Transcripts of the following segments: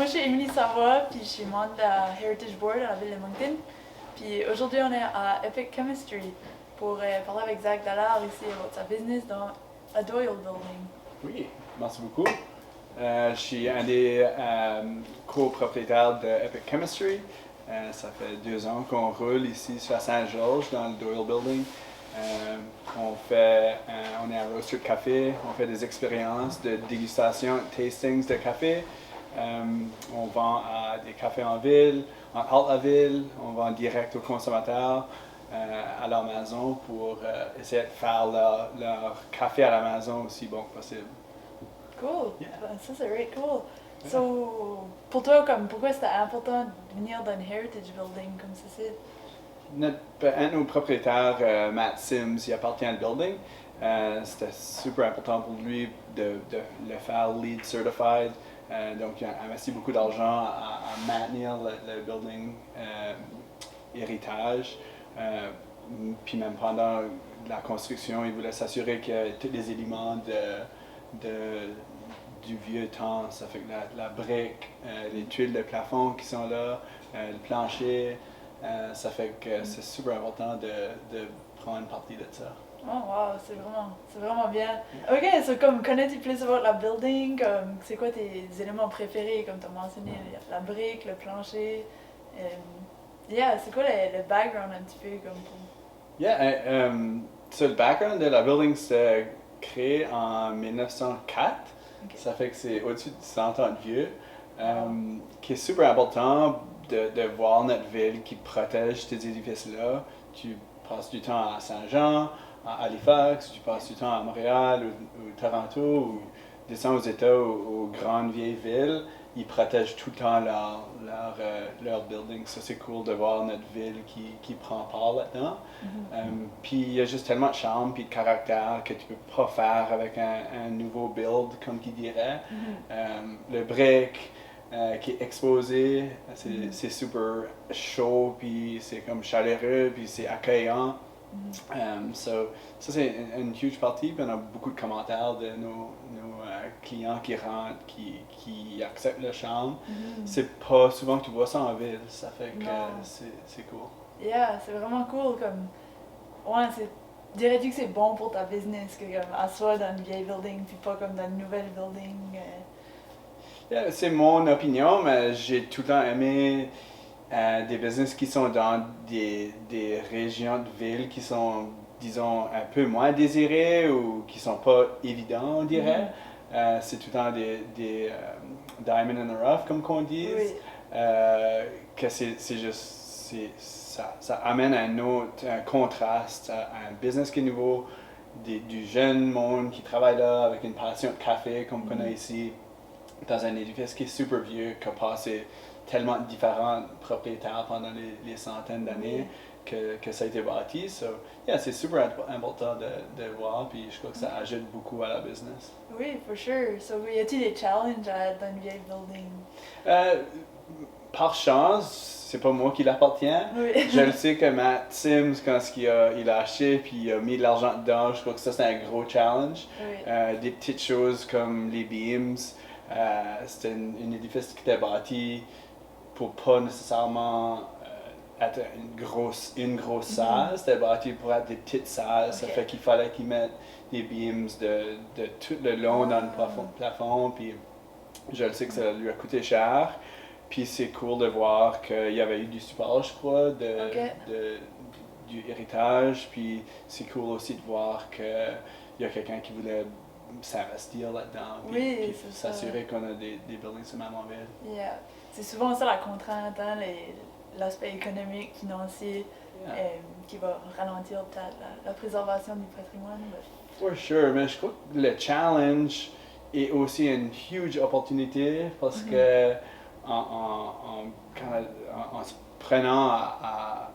je suis Émilie Savoie, puis je suis membre de la Heritage Board à la ville de Moncton. Puis aujourd'hui, on est à Epic Chemistry pour parler avec Zach Dallaire ici de sa business dans la Doyle Building. Oui, merci beaucoup. Je suis un des copropriétaires de Epic Chemistry. Ça fait 2 ans qu'on roule ici sur Saint-Georges dans le Doyle Building. On est un roaster de café, on fait des expériences de dégustation, tastings de café. On vend à des cafés en ville, en haute la ville, on vend direct aux consommateurs à leur maison pour essayer de faire leur café à la maison aussi bon que possible. Cool, Yeah. Ça c'est really cool. So, pour toi, pourquoi c'était important de venir dans un Heritage Building comme ceci? Un de nos propriétaires, Matt Sims, il appartient au building. C'était super important pour lui de le faire LEED Certified. Donc, il a investi beaucoup d'argent à maintenir le building héritage. Puis même pendant la construction, il voulait s'assurer que tous les éléments du vieux temps, ça fait que la brique, les tuiles de plafond qui sont là, le plancher, ça fait que c'est super important de prendre partie de ça. Oh wow, c'est vraiment bien. Ok, so connais-tu plus sur la building, c'est quoi tes éléments préférés, comme tu as mentionné, la brique, le plancher, c'est quoi le background un petit peu comme pour... So le background de la building s'est créé en 1904. Okay. Ça fait que c'est au-dessus de 100 ans de vieux. Qui est super important de voir notre ville qui protège ces édifices-là. Tu passes du temps à Saint-Jean, à Halifax, tu passes du temps à Montréal ou Toronto, ou descends aux États, aux grandes vieilles villes. Ils protègent tout le temps leur building. Ça, c'est cool de voir notre ville qui prend part là-dedans. Puis il y a juste tellement de charme et de caractère que tu peux pas faire avec un nouveau build, comme qui dirait. Le brick qui est exposé, c'est super chaud, puis c'est comme chaleureux, puis c'est accueillant. Ça c'est une huge partie, puis on a beaucoup de commentaires de nos clients qui rentrent, qui acceptent le charme. C'est pas souvent que tu vois ça en ville, ça fait que c'est cool. Yeah, c'est vraiment cool, dirais-tu que c'est bon pour ta business que comme asseoir dans une vieille building puis pas comme dans une nouvelle building? C'est mon opinion, mais j'ai tout le temps aimé des business qui sont dans des régions de ville qui sont, disons, un peu moins désirées ou qui sont pas évidents, on dirait. C'est tout le temps des diamond in the rough, comme qu'on dit. Oui. Que c'est juste, ça amène un contraste à un business qui est nouveau, du jeune monde qui travaille là avec une passion de café, comme qu'on a ici, dans un édifice qui est super vieux, qui a passé tellement de différents propriétaires pendant les centaines d'années que ça a été bâti. C'est super important de voir, puis je crois que ça ajoute beaucoup à la business. Oui, for sure. So, y a-t-il des challenges à être dans une vieille building? Par chance, c'est pas moi qui l'appartient. Oui. Je le sais que Matt Sims, quand il a acheté puis il a mis de l'argent dedans, je crois que ça c'est un gros challenge. Oui. Des petites choses comme les beams, c'était un édifice qui était bâti pour pas nécessairement être une grosse salle, c'était bâti pour être des petites salles. Ça fait qu'il fallait qu'ils mettent des beams de tout le long dans le plafond, puis je le sais que ça lui a coûté cher. Puis c'est cool de voir qu'il y avait eu du support, je crois, du héritage. Puis c'est cool aussi de voir qu'il y a quelqu'un qui voulait s'investir là-dedans. Puis s'assurer qu'on a des buildings sur même en ville. Yeah. C'est souvent ça la contrainte, hein, l'aspect économique, financier, qui va ralentir peut-être la préservation du patrimoine. For sure, mais je crois que le challenge est aussi une huge opportunité parce que en se prenant à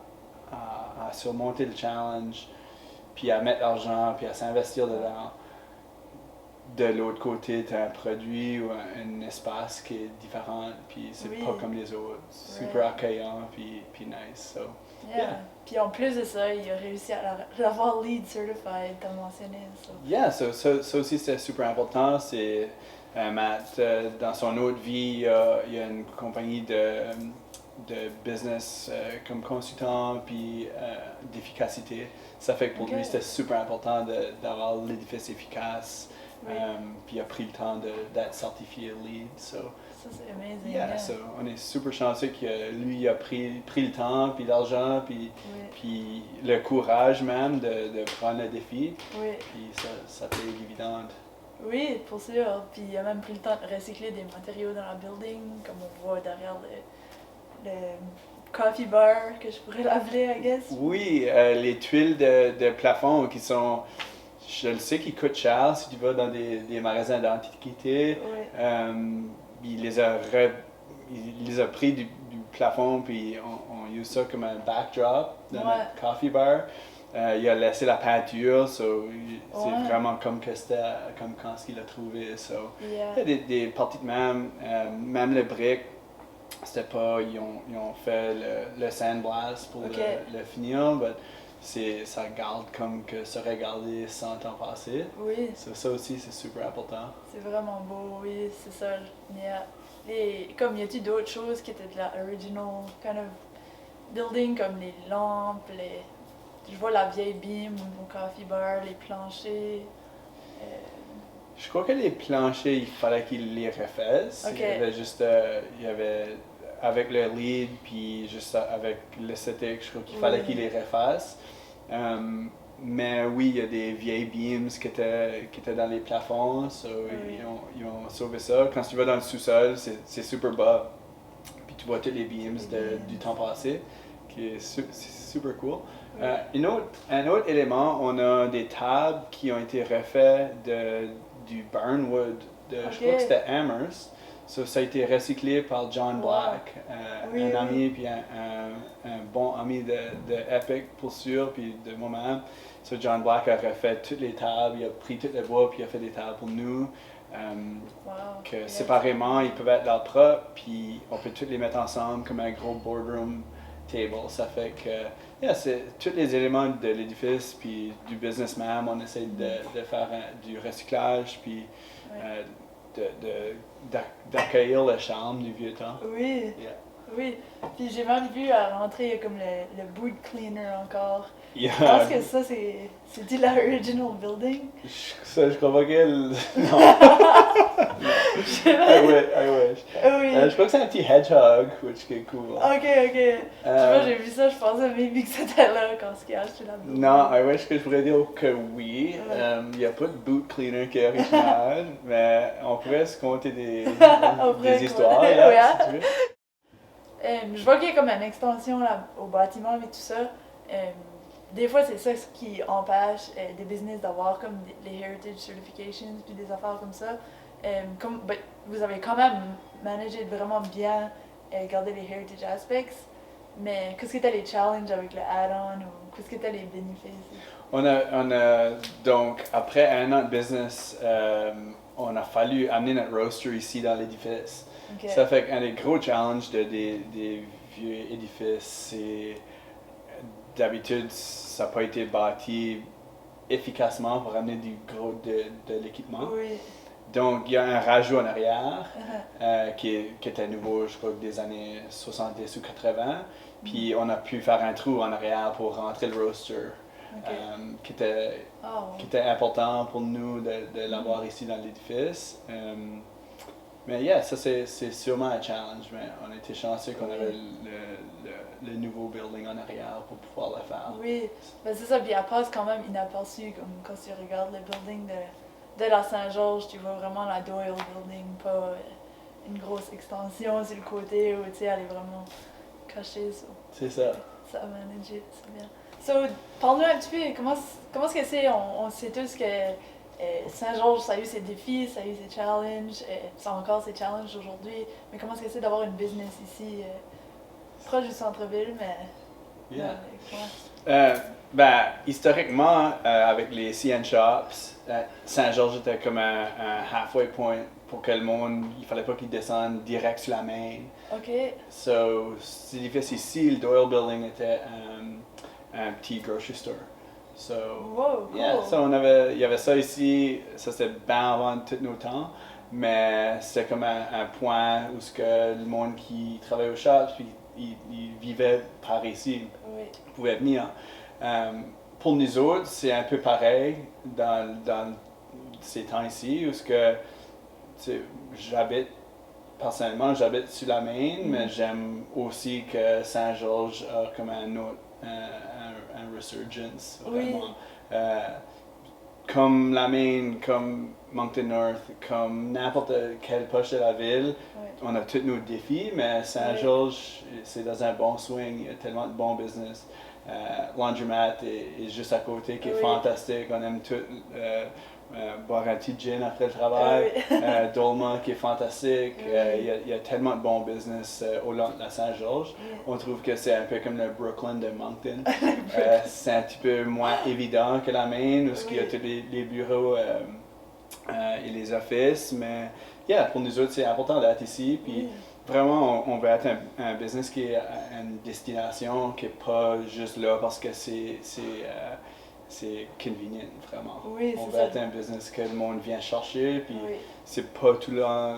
surmonter le challenge, puis à mettre l'argent, puis à s'investir dedans, de l'autre côté, tu as un produit ou un espace qui est différent, puis c'est pas comme les autres. Super accueillant, puis nice. Puis en plus de ça, il a réussi à l'avoir LEED Certified, t'as mentionné ça. Ça aussi c'était super important. C'est Matt, dans son autre vie, il y a une compagnie de business comme consultant puis d'efficacité. Ça fait que pour lui, c'était super important d'avoir l'édifice efficace. Oui. Puis il a pris le temps d'être certifié LEED. Ça, c'est amazing. Yeah, so on est super chanceux que lui il a pris le temps, puis l'argent, puis le courage même de prendre le défi. Oui. Puis ça fait dividende. Oui, pour sûr. Puis il a même pris le temps de recycler des matériaux dans la building, comme on voit derrière le coffee bar, que je pourrais l'appeler, I guess. Oui, les tuiles de plafond qui sont, je le sais qu'ils coûtent cher si tu vas dans des magasins d'antiquité. Oui. Il les a pris du plafond, puis on use ça comme un backdrop dans notre coffee bar. Il a laissé la peinture, c'est vraiment comme quand il a trouvé. Il y a des parties de même les briques, c'était pas, ils ont fait le sandblast pour le finir, mais ça garde comme que ça aurait gardé 100 ans passés. Oui. Ça aussi, c'est super important. C'est vraiment beau, oui, c'est ça. Comme y a-t-il d'autres choses qui étaient de la original kind of building, comme les lampes, je vois la vieille beam au coffee bar, les planchers. Je crois que les planchers, il fallait qu'ils les refassent. Okay. Il y avait avec le lead, puis juste avec l'esthétique, je crois qu'il fallait qu'ils les refassent. Mais oui, il y a des vieilles beams qui étaient dans les plafonds, ils ont sauvé ça. Quand tu vas dans le sous-sol, c'est super bas, puis tu vois toutes les beams du temps passé, c'est super cool. Un autre élément, on a des tables qui ont été refaites du Burnwood, je crois que c'était Amherst. Ça a été recyclé par John Black, un ami puis un bon ami de Epic pour sûr, puis de moi-même. John Black a refait toutes les tables, il a pris tout le bois puis il a fait des tables pour nous. Que séparément, ils peuvent être là propres, puis on peut toutes les mettre ensemble comme un gros boardroom table. Ça fait que c'est tous les éléments de l'édifice puis du business même, on essaie de faire du recyclage puis d'accueillir le charme du vieux temps. Oui. Oui. Puis j'ai même vu à rentrer comme le boot cleaner encore. Je pense que ça c'est la original building. Je crois pas qu'elle. Non. I wish. Oui. Je crois que c'est un petit hedgehog, which est cool. Ok. Je sais pas, j'ai vu ça, je pensais maybe que c'était là quand il a acheté la building. Non, I wish que je pourrais dire que oui. Il n'y a pas de boot cleaner qui est original, mais on pourrait se conter des histoires là, si tu veux. Je vois qu'il y a comme une extension là, au bâtiment avec tout ça. Des fois, c'est ça ce qui empêche des business d'avoir comme les heritage certifications puis des affaires comme ça. Vous avez quand même managé de vraiment bien garder les heritage aspects, mais qu'est-ce que t'as les challenges avec le add-on ou qu'est-ce que t'as les bénéfices? On a donc, après un an de business, on a fallu amener notre roaster ici dans l'édifice. Okay. Ça fait qu'un des gros challenges des vieux édifices, c'est d'habitude, ça n'a pas été bâti efficacement pour amener de l'équipement. Oui. Donc, il y a un rajout en arrière qui était nouveau, je crois, des années 70 ou 80. Puis, on a pu faire un trou en arrière pour rentrer le roaster, qui était important pour nous de l'avoir ici dans l'édifice. Mais ça c'est sûrement un challenge, mais on était chanceux qu'on avait le nouveau building en arrière pour pouvoir le faire. Oui, c'est ça, puis elle passe quand même inaperçue, comme quand tu regardes le building de la Saint-Georges, tu vois vraiment la Doyle building, pas une grosse extension sur le côté où tu sais, elle est vraiment cachée. C'est ça. Ça a managé, c'est bien. So, parle-nous un petit peu, comment est-ce que c'est, on sait tous que Saint-Georges, ça a eu ses défis, ça a eu ses challenges, ça a encore ses challenges aujourd'hui, mais comment est-ce que c'est d'avoir une business ici, proche du centre-ville, mais... Historiquement, avec les CN Shops, Saint-Georges était comme un halfway point pour que le monde, il fallait pas qu'il descende direct sur la main. OK. So, c'est difficile ici, le Doyle Building était un petit grocery store. So, wow, cool. il y avait ça ici, ça c'était bien avant tous nos temps. mais c'était comme un point où ce que le monde qui travaillait au shop, puis ils vivaient par ici, pouvaient venir. Pour nous autres, c'est un peu pareil dans ces temps ici, où ce que personnellement, j'habite sur la Main, mais j'aime aussi que Saint-Georges a comme un resurgence, vraiment. Comme la Main, comme Moncton North, comme n'importe quelle poche de la ville, on a tous nos défis, mais Saint-Georges, c'est dans un bon swing, il y a tellement de bons business. Laundromat est juste à côté, qui est fantastique, on aime tout. Boire un petit gin après le travail, Dolma qui est fantastique, il y a tellement de bons business au long de la Saint-Georges. On trouve que c'est un peu comme le Brooklyn de Moncton. C'est un petit peu moins évident que la Main, où il y a tous les bureaux et les offices, mais pour nous autres, c'est important d'être ici. Puis vraiment, on veut être un business qui est une destination, qui n'est pas juste là parce que c'est convenient, vraiment. On veut être un business que le monde vient chercher, puis c'est pas tout le temps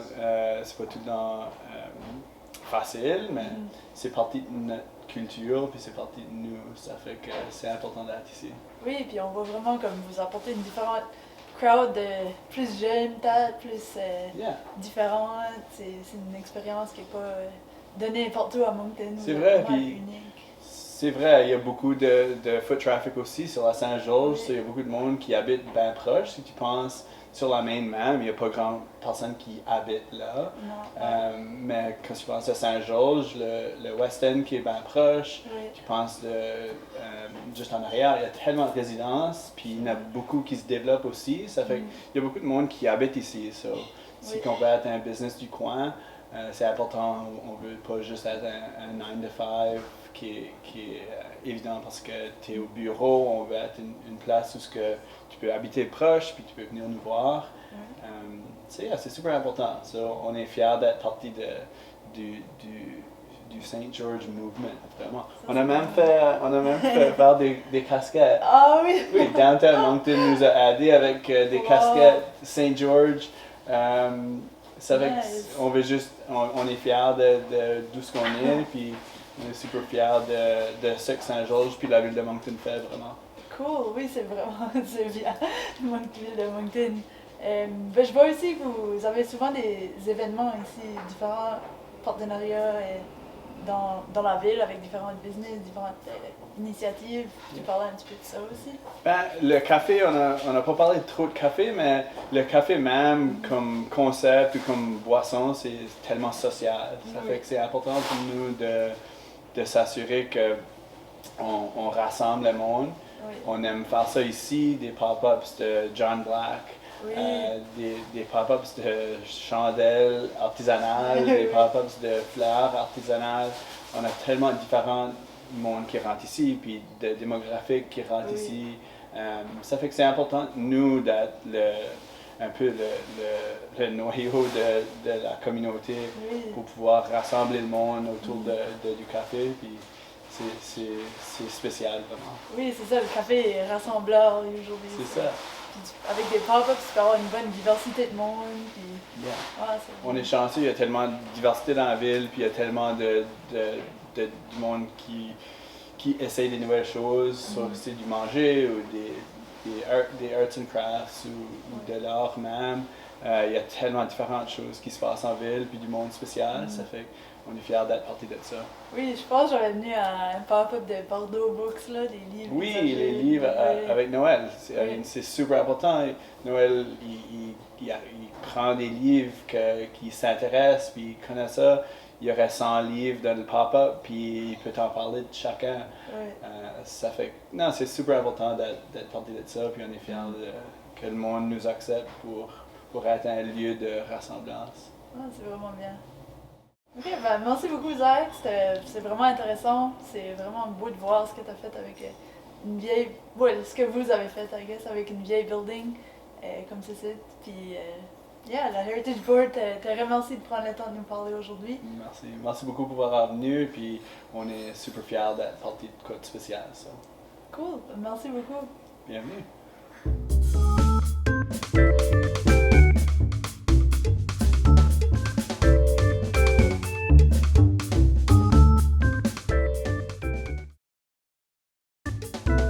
facile, mais c'est partie de notre culture, puis c'est partie de nous. Ça fait que c'est important d'être ici. Oui, puis on voit vraiment comme vous apporter une différente crowd, plus jeune, peut-être, plus différente. C'est une expérience qui n'est pas donnée partout à Moncton. C'est vrai, puis c'est vrai, il y a beaucoup de foot traffic aussi sur la Saint-Georges. Il y a beaucoup de monde qui habite bien proche. Si tu penses sur la Main même, il n'y a pas grand personne qui habite là. Mais quand tu penses à Saint-Georges, le West End qui est bien proche, tu penses juste en arrière, il y a tellement de résidences, puis il y en a beaucoup qui se développent aussi. Ça fait qu'il y a beaucoup de monde qui habite ici. Si on veut être un business du coin, c'est important. On ne veut pas juste être un 9 to 5 qui est évident parce que tu es au bureau. On veut être une place où tu peux habiter proche, puis tu peux venir nous voir. C'est super important. On est fiers d'être partie du St. George Movement, vraiment. On a même fait faire des casquettes. Ah oui! Oui, Downtown Moncton nous a aidé avec des casquettes St. George. Ça fait qu'on veut juste, on est fiers d'où ce qu'on est, puis on est super fiers de ce que Saint-Georges puis la ville de Moncton fait, vraiment. Cool, oui, c'est vraiment, c'est bien, la ville de Moncton. Je vois aussi que vous avez souvent des événements ici, différents partenariats dans la ville avec différentes business, différentes initiatives. Tu parlais un petit peu de ça aussi? Le café, on n'a pas parlé trop de café, mais le café même comme concept ou comme boisson, c'est tellement social. Ça fait que c'est important pour nous de s'assurer qu'on rassemble le monde. On aime faire ça ici, des pop-ups de John Black. Des pop-ups de chandelles artisanales, des pop-ups de fleurs artisanales. On a tellement de différents mondes qui rentrent ici, puis de démographiques qui rentrent ici. Ça fait que c'est important, nous, d'être un peu le noyau de la communauté pour pouvoir rassembler le monde autour du café. Puis c'est spécial, vraiment. Oui, c'est ça, le café est rassembleur aujourd'hui. C'est ça. Avec des pop-ups, tu peux avoir une bonne diversité de monde. Puis... On est chanceux, il y a tellement de diversité dans la ville, puis il y a tellement de monde qui essaye des nouvelles choses, soit c'est du manger ou des arts and crafts ou de l'art même. Il y a tellement de différentes choses qui se passent en ville, puis du monde spécial. Ça fait qu'on est fiers d'être partie de ça. Oui, je pense que j'aurais venu à un pop-up de Bordeaux Books, là, des livres. Oui, les livres avec Noël. C'est super important. Noël, il prend des livres qui s'intéressent, puis il connaît ça. Il y aurait 100 livres dans le pop-up, puis il peut t'en parler de chacun. Ça fait non, c'est super important d'être partie de ça, puis on est fiers que le monde nous accepte pour être un lieu de rassemblance. C'est vraiment bien. Ok, merci beaucoup Zach, c'est vraiment intéressant, c'est vraiment beau de voir ce que tu as fait avec une vieille, ce que vous avez fait, I guess, avec une vieille building comme ceci. Puis, la Heritage Board te remercie de prendre le temps de nous parler aujourd'hui. Merci beaucoup pour avoir venu, puis on est super fiers d'être partie de quoi de spécial. Ça. Cool, merci beaucoup. Bienvenue.